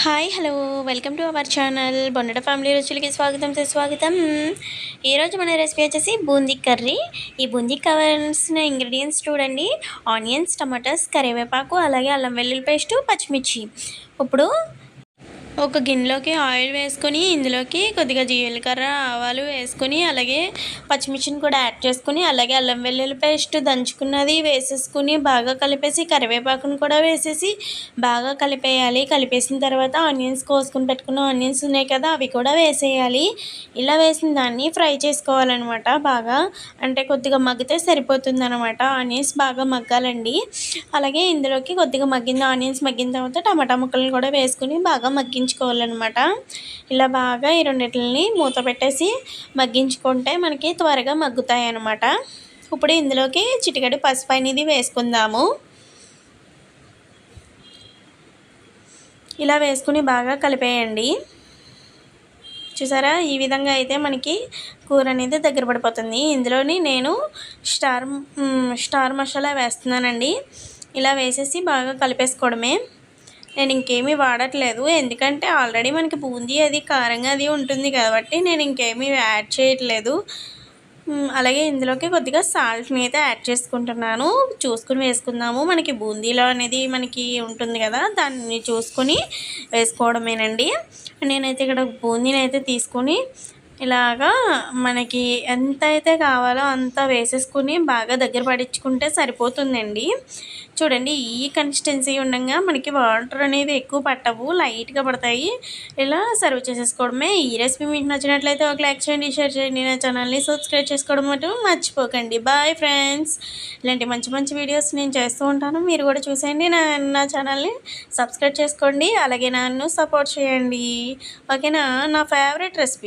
Hi hello welcome to our channel బొండట family రుచులకి స్వాగతం సుస్వాగతం. ఈరోజు మన రెసిపీ వచ్చేసి బూందీ కర్రీ. ఈ బూందీకి కావాల్సిన ఇంగ్రీడియంట్స్ చూడండి. ఆనియన్స్, టమాటాస్, కరివేపాకు, అలాగే అల్లం వెల్లుల్లి పేస్టు, పచ్చిమిర్చి. ఇప్పుడు ఒక గిన్నెలోకి ఆయిల్ వేసుకొని ఇందులోకి కొద్దిగా జీలకర్ర, ఆవాలు వేసుకొని అలాగే పచ్చిమిర్చిని కూడా యాడ్ చేసుకొని అలాగే అల్లం వెల్లుల్లి పేస్ట్ దంచుకున్నది వేసేసుకుని బాగా కలిపేసి కరివేపాకును కూడా వేసేసి బాగా కలిపేయాలి. కలిపేసిన తర్వాత ఆనియన్స్ కోసుకుని పెట్టుకున్న ఆనియన్స్ ఉన్నాయి కదా, అవి కూడా వేసేయాలి. ఇలా వేసిన దాన్ని ఫ్రై చేసుకోవాలన్నమాట. బాగా అంటే కొద్దిగా మగ్గితే సరిపోతుంది అనమాట. ఆనియన్స్ బాగా మగ్గాలండి. అలాగే ఇందులోకి కొద్దిగా ఆనియన్స్ మగ్గిన తర్వాత టమాటా ముక్కలను కూడా వేసుకుని బాగా మగ్గించుకోవాలన్నమాట. ఇలా బాగా ఈ రెండింటిని మూత పెట్టేసి మగ్గించుకుంటే మనకి త్వరగా మగ్గుతాయి అన్నమాట. ఇప్పుడు ఇందులోకి చిటికెడు పసుపు అనేది వేసుకుందాము. ఇలా వేసుకుని బాగా కలిపేయండి. చూసారా, ఈ విధంగా అయితే మనకి కూర అనేది దగ్గర పడిపోతుంది. ఇందులోని నేను స్టార్ మసాలా వేస్తున్నానండి. ఇలా వేసేసి బాగా కలిపేసుకోవడమే. నేను ఇంకేమీ వాడట్లేదు, ఎందుకంటే ఆల్రెడీ మనకి బూందీ అది కారంగా అది ఉంటుంది కాబట్టి నేను ఇంకేమీ యాడ్ చేయట్లేదు. అలాగే ఇందులోకి కొద్దిగా సాల్ట్ని అయితే యాడ్ చేసుకుంటున్నాను. చూసుకుని వేసుకుందాము. మనకి బూందీలో అనేది మనకి ఉంటుంది కదా, దాన్ని చూసుకొని వేసుకోవడమేనండి. నేనైతే ఇక్కడ బూందీని అయితే తీసుకొని ఇలాగా మనకి ఎంత అయితే కావాలో అంత వేసేసుకుని బాగా దగ్గర పడించుకుంటే సరిపోతుందండి. చూడండి, ఈ కన్సిస్టెన్సీ ఉండగా మనకి వాటర్ అనేది ఎక్కువ పట్టవు, లైట్గా పడతాయి. ఇలా సర్వ్ చేసేసుకోవడమే. ఈ రెసిపీ మీకు నచ్చినట్లయితే ఒక లైక్ చేయండి, షేర్ చేయండి, నా ఛానల్ని సబ్స్క్రైబ్ చేసుకోవడం మర్చిపోకండి. Bye friends. ఇలాంటి మంచి మంచి వీడియోస్ నేను చేస్తూ ఉంటాను, మీరు కూడా చూసేయండి. నా ఛానల్ని సబ్స్క్రైబ్ చేసుకోండి, అలాగే నన్ను సపోర్ట్ చేయండి. ఓకేనా. నా ఫేవరెట్ రెసిపీ.